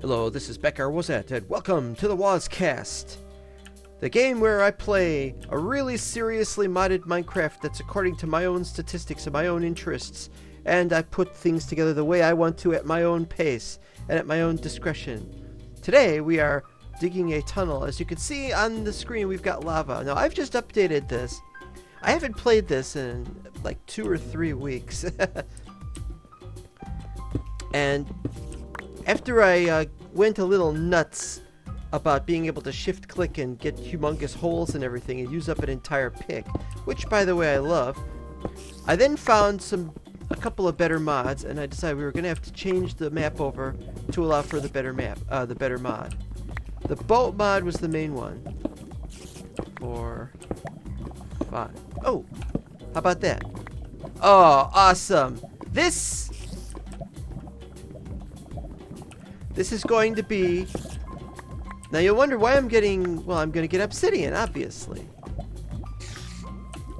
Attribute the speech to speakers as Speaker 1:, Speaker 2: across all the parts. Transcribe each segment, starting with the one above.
Speaker 1: Hello, this is Becker Wozat, and welcome to the Wozcast, the game where I play a really seriously modded Minecraft that's according to my own statistics and my own interests, and I put things together the way I want to at my own pace and at my own discretion. Today we are digging a tunnel. As you can see on the screen, we've got lava. Now, I've just updated this. I haven't played this in like 2 or 3 weeks. And after I went a little nuts about being able to shift click and get humongous holes and everything and use up an entire pick, which by the way I love, I then found a couple of better mods, and I decided we were going to have to change the map over to allow for the better mod. The boat mod was the main one. 4, 5. Oh, how about that? Oh, awesome. This is going to be... Now you'll wonder why I'm getting... Well, I'm going to get obsidian, obviously.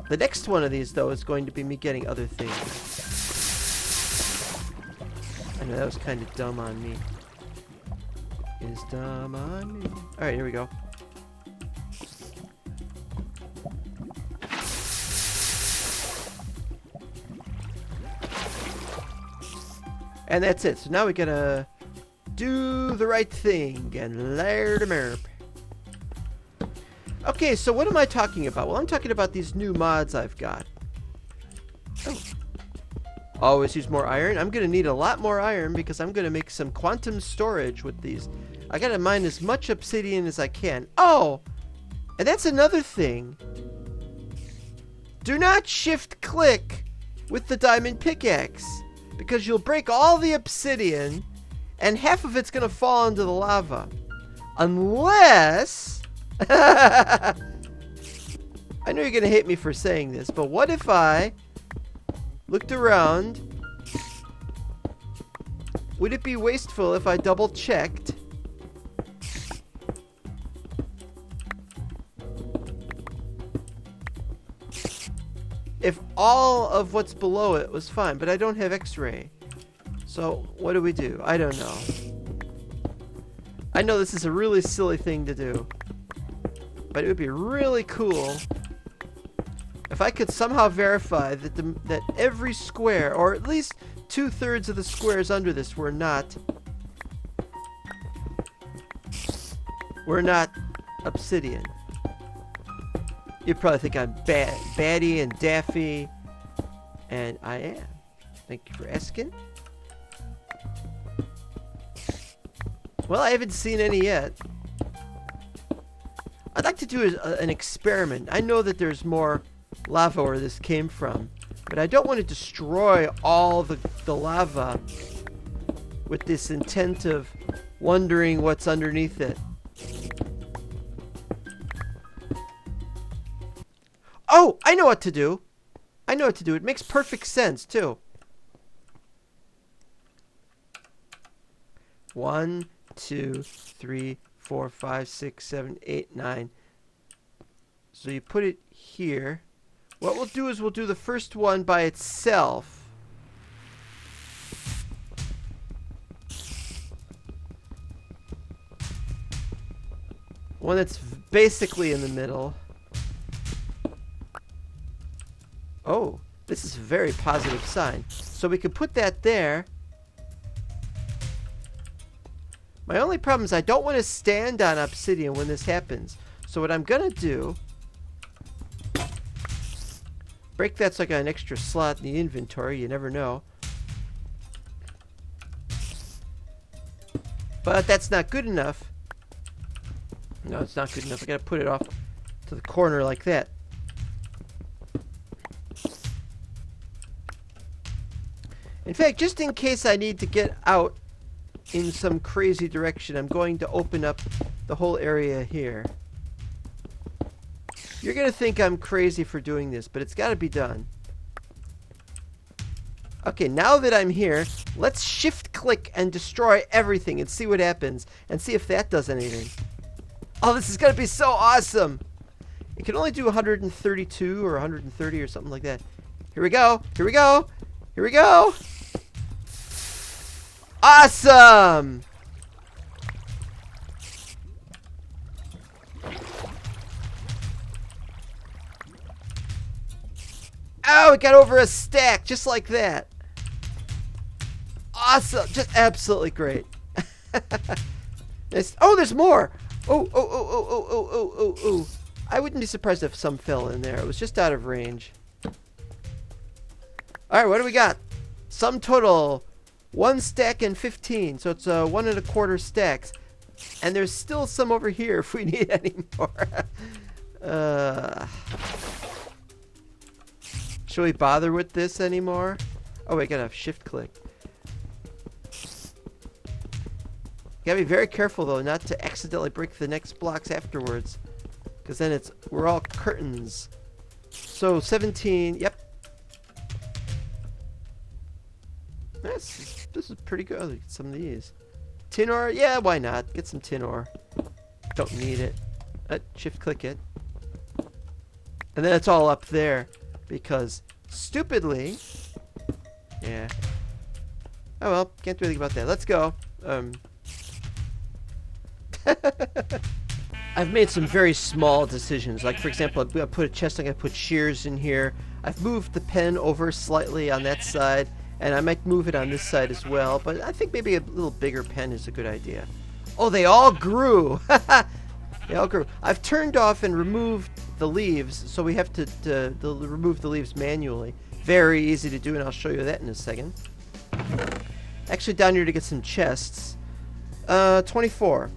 Speaker 1: The next one of these, though, is going to be me getting other things. I know that was kind of dumb on me. It is dumb on me. Alright, here we go. And that's it. So now we gotta do the right thing and layer the map. Okay, so what am I talking about? Well, I'm talking about these new mods I've got. Oh. Always use more iron. I'm going to need a lot more iron because I'm going to make some quantum storage with these. I got to mine as much obsidian as I can. Oh! And that's another thing. Do not shift click with the diamond pickaxe because you'll break all the obsidian and half of it's going to fall into the lava. Unless... I know you're going to hate me for saying this, but what if I looked around? Would it be wasteful if I double checked if all of what's below it was fine? But I don't have x-ray. So what do? I don't know. I know this is a really silly thing to do, but it would be really cool if I could somehow verify that that every square, or at least 2/3 of the squares under this, were not obsidian. You probably think I'm batty and daffy, and I am. Thank you for asking. Well, I haven't seen any yet. I'd like to do an experiment. I know that there's more lava where this came from, but I don't want to destroy all the lava with this intent of wondering what's underneath it. Oh, I know what to do. I know what to do. It makes perfect sense, too. 1, 2, 3, 4, 5, 6, 7, 8, 9. So you put it here. What we'll do is we'll do the first one by itself. One that's basically in the middle. Oh, this is a very positive sign. So we could put that there. My only problem is I don't want to stand on obsidian when this happens. So what I'm going to do... break that so I got an extra slot in the inventory. You never know. But that's not good enough. No, it's not good enough. I got to put it off to the corner like that. In fact, just in case I need to get out in some crazy direction, I'm going to open up the whole area here. You're going to think I'm crazy for doing this, but it's got to be done. Okay, now that I'm here, let's shift click and destroy everything and see what happens, and see if that does anything. Oh, this is going to be so awesome. It can only do 132 or 130 or something like that. Here we go. Here we go. Here we go. Awesome! Oh, it got over a stack just like that. Awesome. Just absolutely great. Oh, there's more. Oh, oh, oh, oh, oh, oh, oh, oh, oh. I wouldn't be surprised if some fell in there. It was just out of range. All right, what do we got? Sum total, 1 stack and 15. So it's 1 1/4 stacks. And there's still some over here if we need any more. Should we bother with this anymore? Oh, we gotta shift click. Gotta be very careful though not to accidentally break the next blocks afterwards, because then we're all curtains. So 17, yep. This is pretty good. Look at some of these. Tin ore, yeah, why not? Get some tin ore. Don't need it. Shift click it. And then it's all up there because stupidly, yeah. Oh well, can't do anything about that. Let's go. I've made some very small decisions. Like for example, I'm gonna put a chest. I'm gonna put shears in here. I've moved the pen over slightly on that side, and I might move it on this side as well. But I think maybe a little bigger pen is a good idea. Oh, they all grew. They all grew. I've turned off and removed the leaves, so we have to remove the leaves manually. Very easy to do, and I'll show you that in a second. Actually, down here to get some chests. 24.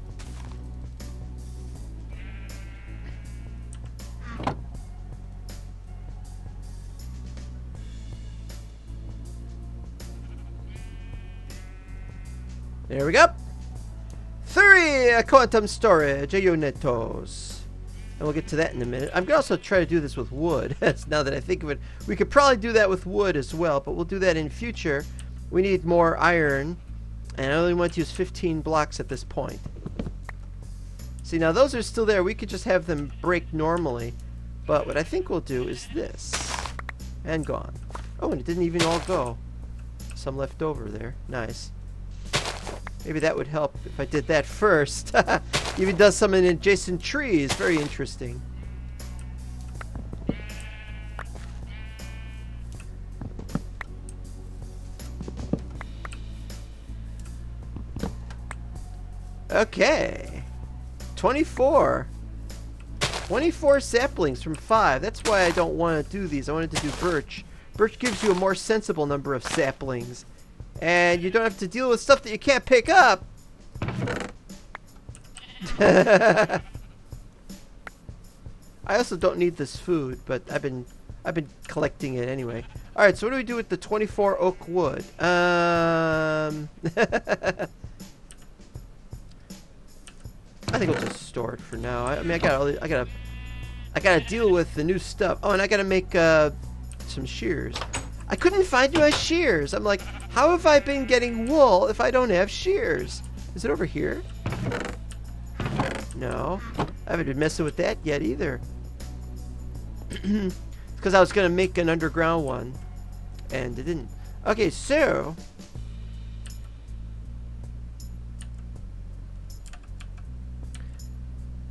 Speaker 1: There we go. 3 quantum storage unitos. And we'll get to that in a minute. I'm going to also try to do this with wood. Now that I think of it, we could probably do that with wood as well, but we'll do that in future. We need more iron, and I only want to use 15 blocks at this point. See, now those are still there. We could just have them break normally, but what I think we'll do is this. And gone. Oh, and it didn't even all go. Some left over there. Nice. Maybe that would help if I did that first. Even does some in adjacent trees. Very interesting. Okay. 24. 24 saplings from 5. That's why I don't want to do these. I wanted to do birch. Birch gives you a more sensible number of saplings. And you don't have to deal with stuff that you can't pick up. I also don't need this food, but I've been collecting it anyway. All right, so what do we do with the 24 oak wood? I think we'll just store it for now. I mean, I gotta deal with the new stuff. Oh, and I gotta make some shears. I couldn't find my shears. I'm like, how have I been getting wool if I don't have shears? Is it over here? No. I haven't been messing with that yet either. It's because I was going to make an underground one. And it didn't. Okay, so.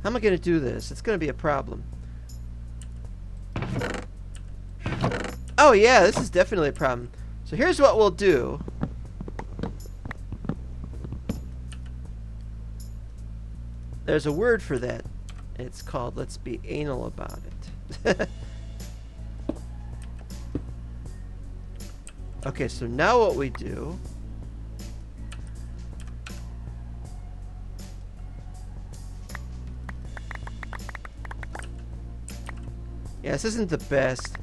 Speaker 1: How am I going to do this? It's going to be a problem. Oh yeah, this is definitely a problem. So here's what we'll do. There's a word for that. It's called let's be anal about it. Okay, so now what we do. Yeah, this isn't the best.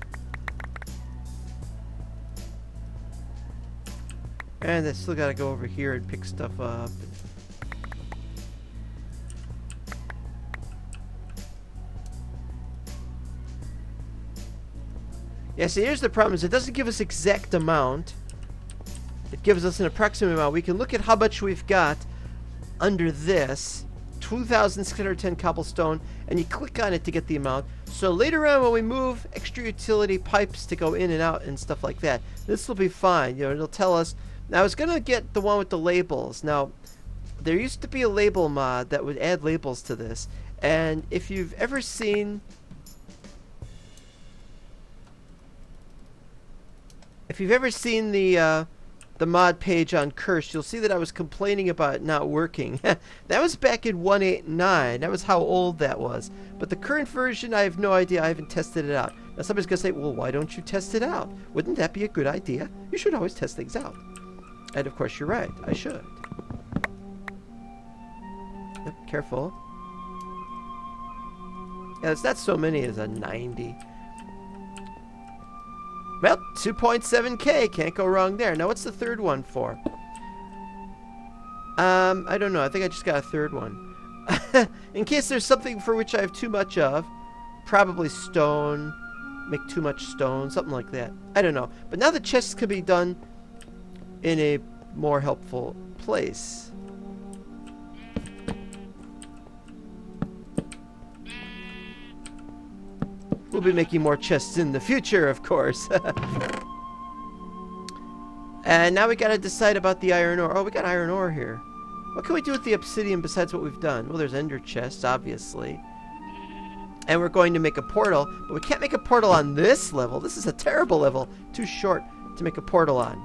Speaker 1: And I still gotta go over here and pick stuff up. Yeah, see, here's the problem is it doesn't give us exact amount. It gives us an approximate amount. We can look at how much we've got under this. 2,610 cobblestone, and you click on it to get the amount. So later on when we move extra utility pipes to go in and out and stuff like that, this will be fine. You know, it'll tell us. Now, I was going to get the one with the labels. Now, there used to be a label mod that would add labels to this. And if you've ever seen... If you've ever seen the mod page on Curse, you'll see that I was complaining about it not working. That was back in 1.8.9. That was how old that was. But the current version, I have no idea. I haven't tested it out. Now somebody's going to say, well, why don't you test it out? Wouldn't that be a good idea? You should always test things out. And of course, you're right. I should. Yep, careful. Yeah, it's not so many as a 90. Well, 2.7K. Can't go wrong there. Now, what's the third one for? I don't know. I think I just got a third one. In case there's something for which I have too much of. Probably stone. Make too much stone. Something like that. I don't know. But now the chests can be done in a more helpful place. We'll be making more chests in the future, of course. And now we gotta decide about the iron ore. Oh, we got iron ore here. What can we do with the obsidian besides what we've done? Well, there's ender chests, obviously. And we're going to make a portal, but we can't make a portal on this level. This is a terrible level. Too short to make a portal on.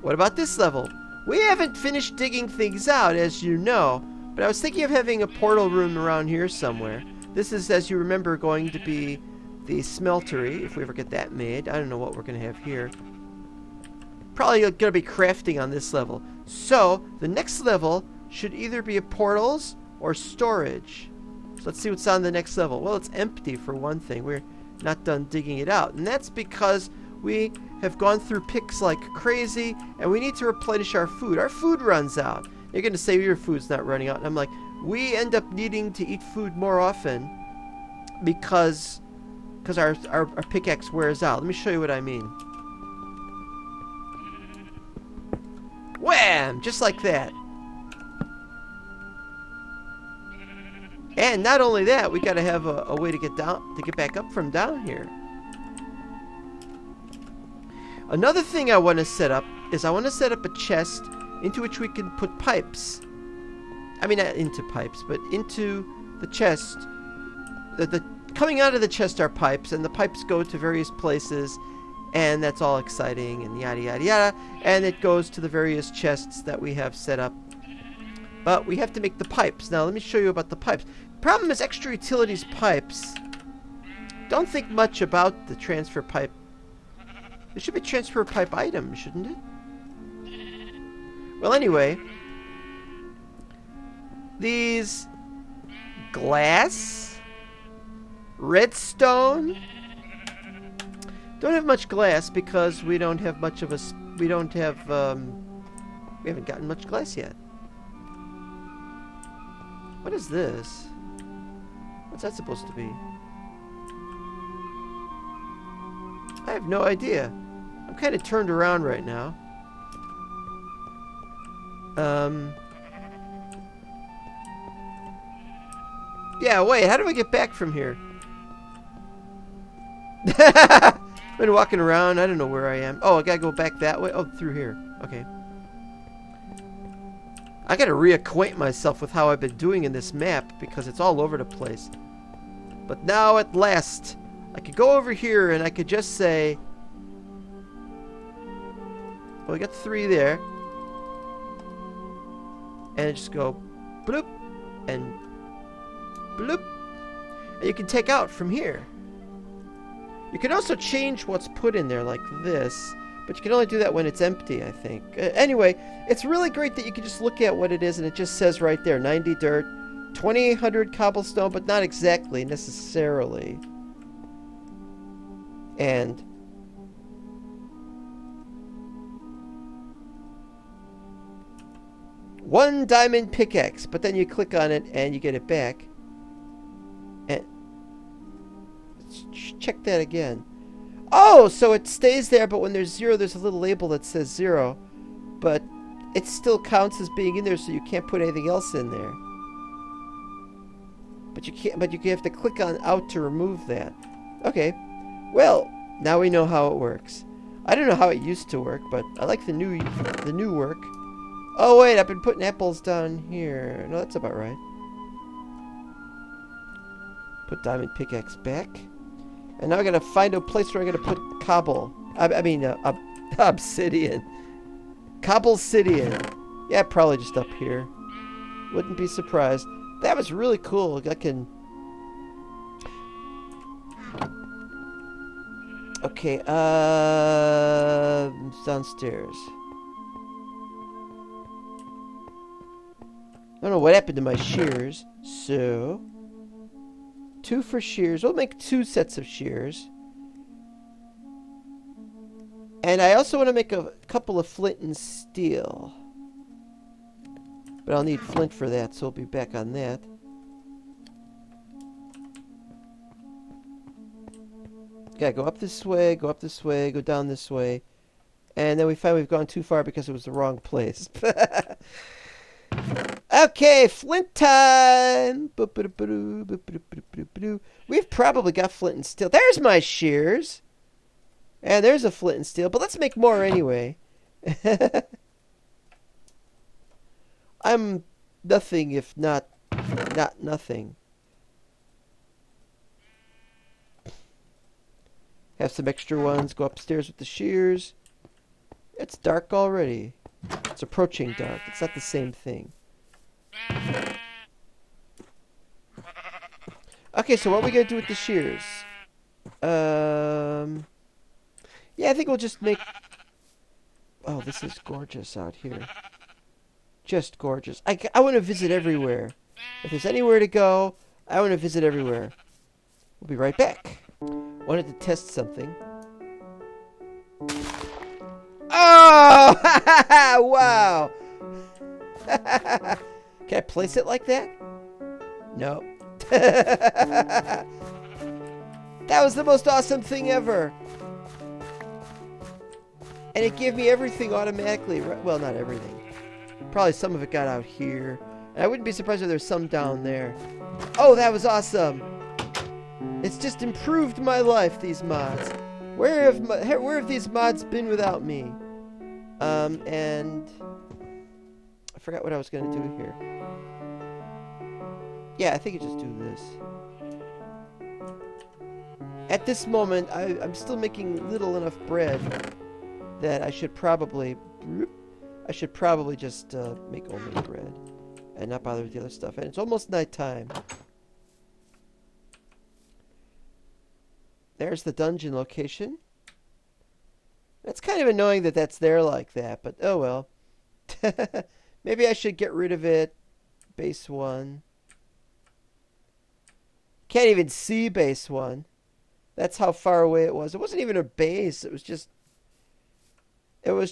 Speaker 1: What about this level? We haven't finished digging things out, as you know, but I was thinking of having a portal room around here somewhere. This is, as you remember, going to be the smeltery, if we ever get that made. I don't know what we're going to have here. Probably going to be crafting on this level. So, the next level should either be portals or storage. So let's see what's on the next level. Well, it's empty for one thing. We're not done digging it out. And that's because we have gone through picks like crazy, and we need to replenish our food. Our food runs out. You're going to say your food's not running out. And I'm like, we end up needing to eat food more often because our pickaxe wears out. Let me show you what I mean. Wham! Just like that. And not only that, we gotta have a way to get back up from down here. Another thing I want to set up is I want to set up a chest into which we can put pipes. I mean, not into pipes, but into the chest. Coming out of the chest are pipes, and the pipes go to various places, and that's all exciting, and yada yada yada, and it goes to the various chests that we have set up. But we have to make the pipes. Now, let me show you about the pipes. Problem is, extra utilities pipes. Don't think much about the transfer pipe. There should be transfer pipe items, shouldn't it? Well, anyway, these glass, redstone. Don't have much glass because we don't have much of a. We haven't gotten much glass yet. What is this? What's that supposed to be? I have no idea. I'm kind of turned around right now. Yeah, wait, how do I get back from here? Been walking around, I don't know where I am. Oh, I gotta go back that way? Oh, through here. Okay. I gotta reacquaint myself with how I've been doing in this map because it's all over the place. But now at last, I could go over here and I could just say, well, we got 3 there. And just go bloop and bloop. And you can take out from here. You can also change what's put in there like this, but you can only do that when it's empty, I think. Anyway, it's really great that you can just look at what it is and it just says right there, 90 dirt, 2800 cobblestone, but not exactly, necessarily. And one diamond pickaxe, but then you click on it and you get it back. And check that again. Oh, so it stays there, but when there's 0, there's a little label that says 0. But it still counts as being in there, so you can't put anything else in there. But you can't. But you have to click on out to remove that. Okay. Well, now we know how it works. I don't know how it used to work, but I like the new work. Oh wait, I've been putting apples down here. No, that's about right. Put diamond pickaxe back. And now I gotta find a place where I'm gonna put cobble. I mean, Obsidian. Cobblesidian. Yeah, probably just up here. Wouldn't be surprised. That was really cool. I can... Okay, downstairs. I don't know what happened to my shears. So... 2 for shears. We'll make 2 sets of shears. And I also want to make a couple of flint and steel. But I'll need flint for that, so we'll be back on that. Gotta go up this way, go down this way. And then we find we've gone too far because it was the wrong place. Okay, flint time! We've probably got flint and steel. There's my shears! And there's a flint and steel, but let's make more anyway. I'm nothing if not nothing. Have some extra ones. Go upstairs with the shears. It's dark already. It's approaching dark. It's not the same thing. Okay, so what are we going to do with the shears? Yeah, I think we'll just make... Oh, this is gorgeous out here. Just gorgeous. I want to visit everywhere. If there's anywhere to go, I want to visit everywhere. We'll be right back. Wanted to test something. Oh! Wow! Can I place it like that? No. That was the most awesome thing ever. And it gave me everything automatically. Well, not everything. Probably some of it got out here. And I wouldn't be surprised if there's some down there. Oh, that was awesome. It's just improved my life, these mods. Where have these mods been without me? And... I forgot what I was going to do here. Yeah, I think you just do this. At this moment, I'm still making little enough bread that I should probably just make only bread and not bother with the other stuff. And it's almost nighttime. There's the dungeon location. It's kind of annoying that that's there like that, but oh well. Maybe I should get rid of it. Base 1. Can't even see base 1. That's how far away it was. It wasn't even a base. It was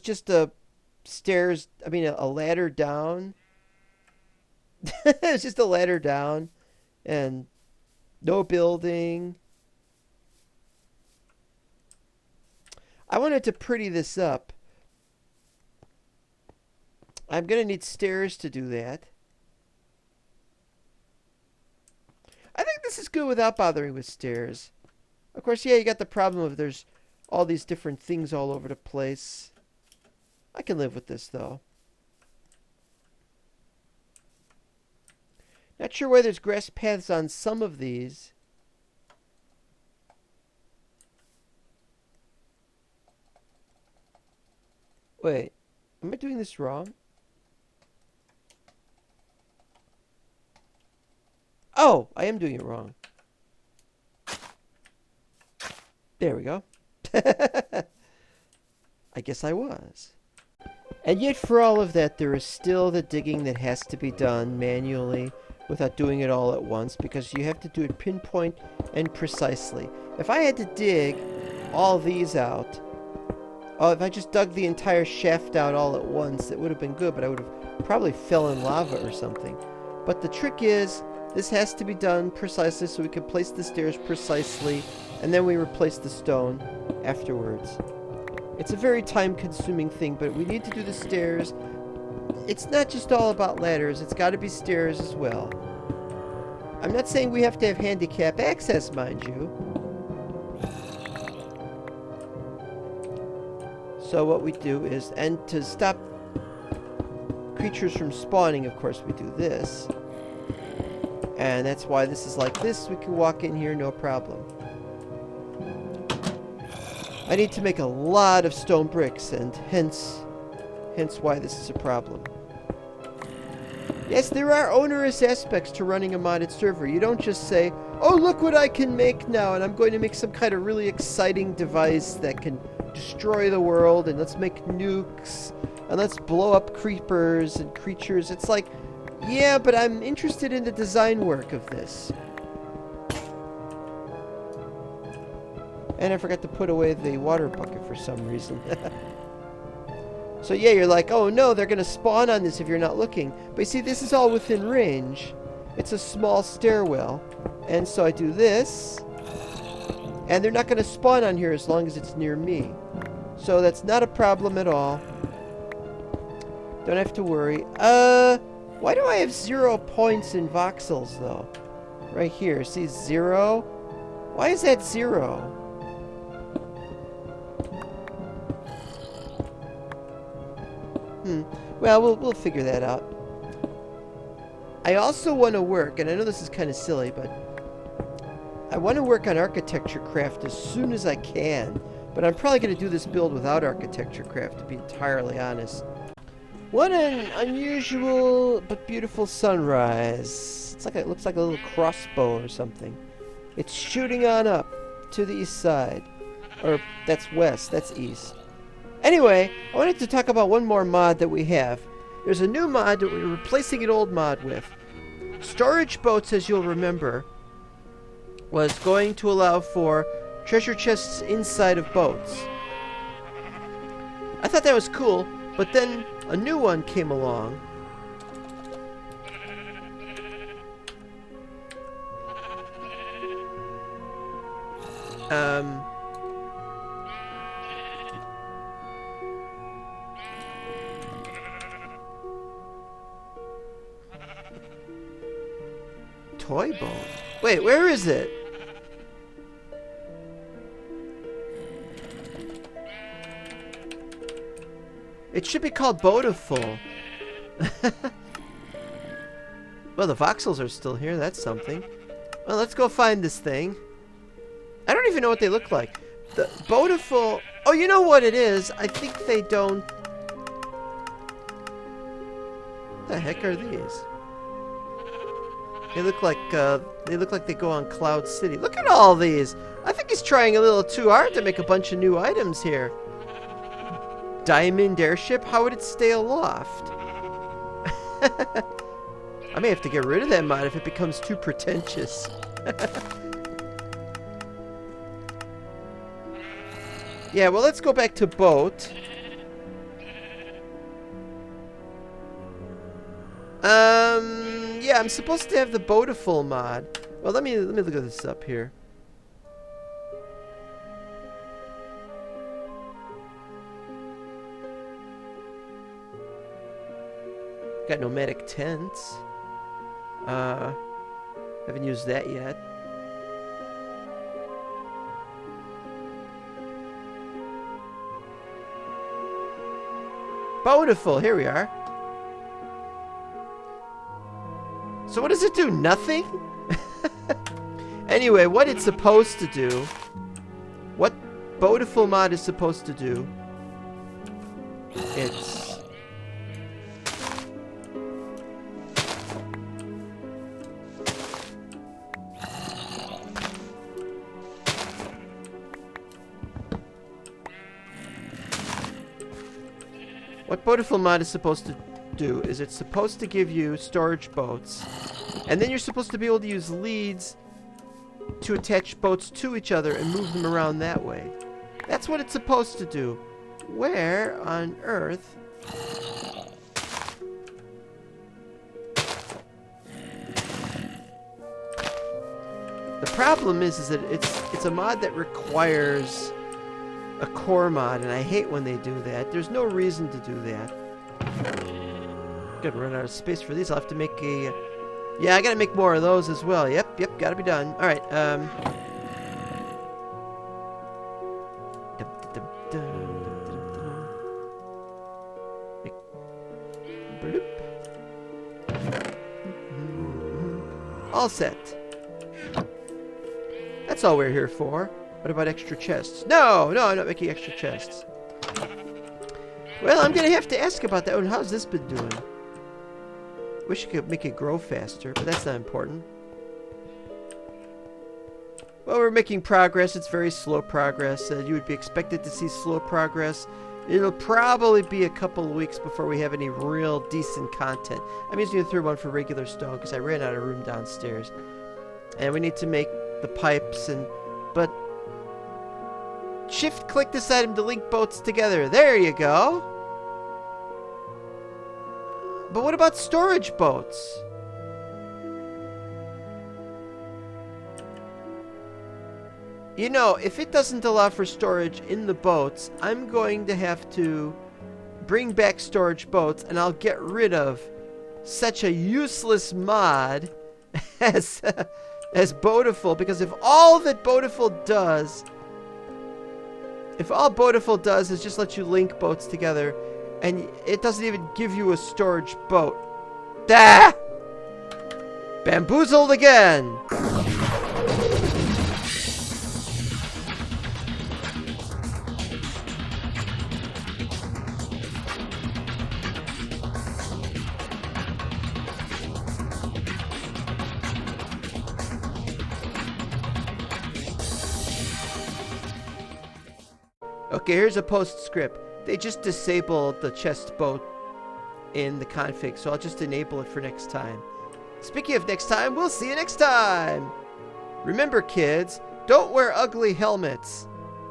Speaker 1: just a stairs. I mean, a ladder down. It was just a ladder down, and no building. I wanted to pretty this up. I'm going to need stairs to do that. I think this is good without bothering with stairs. Of course, yeah, you got the problem of there's all these different things all over the place. I can live with this, though. Not sure why there's grass paths on some of these. Wait, am I doing this wrong? Oh, I am doing it wrong. There we go. I guess I was. And yet for all of that, there is still the digging that has to be done manually without doing it all at once, because you have to do it pinpoint and precisely. If I had to dig all these out, if I just dug the entire shaft out all at once, it would have been good, but I would have probably fell in lava or something. But the trick is, this has to be done precisely so we can place the stairs precisely, and then we replace the stone afterwards. It's a very time-consuming thing, but we need to do the stairs. It's not just all about ladders, it's got to be stairs as well. I'm not saying we have to have handicap access, mind you. So what we do is, and to stop creatures from spawning, of course, we do this. And that's why this is like this. We can walk in here, no problem. I need to make a lot of stone bricks, and hence why this is a problem. Yes, there are onerous aspects to running a modded server. You don't just say, oh, look what I can make now, and I'm going to make some kind of really exciting device that can destroy the world, and let's make nukes, and let's blow up creepers and creatures. It's like, yeah, but I'm interested in the design work of this. And I forgot to put away the water bucket for some reason. So yeah, you're like, oh no, they're going to spawn on this if you're not looking. But you see, this is all within range. It's a small stairwell. And so I do this. And they're not going to spawn on here as long as it's near me. So that's not a problem at all. Don't have to worry. Why do I have 0 points in voxels, though? Right here. See, 0? Why is that 0? Well, we'll figure that out. I also want to work, and I know this is kind of silly, but I want to work on architecture craft as soon as I can. But I'm probably going to do this build without architecture craft, to be entirely honest. What an unusual but beautiful sunrise. It's like it looks like a little crossbow or something. It's shooting on up to the east side. Or that's west, that's east. Anyway, I wanted to talk about one more mod that we have. There's a new mod that we're replacing an old mod with. Storage boats, as you'll remember, was going to allow for treasure chests inside of boats. I thought that was cool, but then a new one came along. Toy boat? Wait, where is it? It should be called Boatiful. Well, the voxels are still here. That's something. Well, let's go find this thing. I don't even know what they look like. The Boatiful... Oh, you know what it is? I think they don't... What the heck are these? They look like they go on Cloud City. Look at all these. I think he's trying a little too hard to make a bunch of new items here. Diamond airship? How would it stay aloft? I may have to get rid of that mod if it becomes too pretentious. Yeah, well, let's go back to boat. Yeah, I'm supposed to have the Boatiful mod. Well, let me look at this up here. Got nomadic tents. Haven't used that yet. Boatiful, here we are. So what does it do? Nothing? Anyway, what it's supposed to do, what Boatiful mod is supposed to do, it's... What Boatiful mod is supposed to do is it's supposed to give you storage boats, and then you're supposed to be able to use leads to attach boats to each other and move them around that way. That's what it's supposed to do. Where on earth? The problem is that it's a mod that requires a core mod, and I hate when they do that. There's no reason to do that. Gonna run out of space for these. I'll have to make a... Yeah, I gotta make more of those as well. Yep, gotta be done. Alright, all set. That's all we're here for. What about extra chests? No, no, I'm not making extra chests. Well, I'm gonna have to ask about that one. How's this been doing? Wish I could make it grow faster, but that's not important. Well, we're making progress. It's very slow progress. You would be expected to see slow progress. It'll probably be a couple of weeks before we have any real decent content. I'm using the third one for regular stone because I ran out of room downstairs. And we need to make the pipes but shift click this item to link boats together. There you go. But what about storage boats? You know, if it doesn't allow for storage in the boats, I'm going to have to bring back storage boats, and I'll get rid of such a useless mod as Bountiful, because if all Bountiful does is just let you link boats together, and it doesn't even give you a storage boat. Ah! Bamboozled again! Okay, here's a postscript. They just disabled the chest boat in the config, so I'll just enable it for next time. Speaking of next time, we'll see you next time! Remember, kids, don't wear ugly helmets.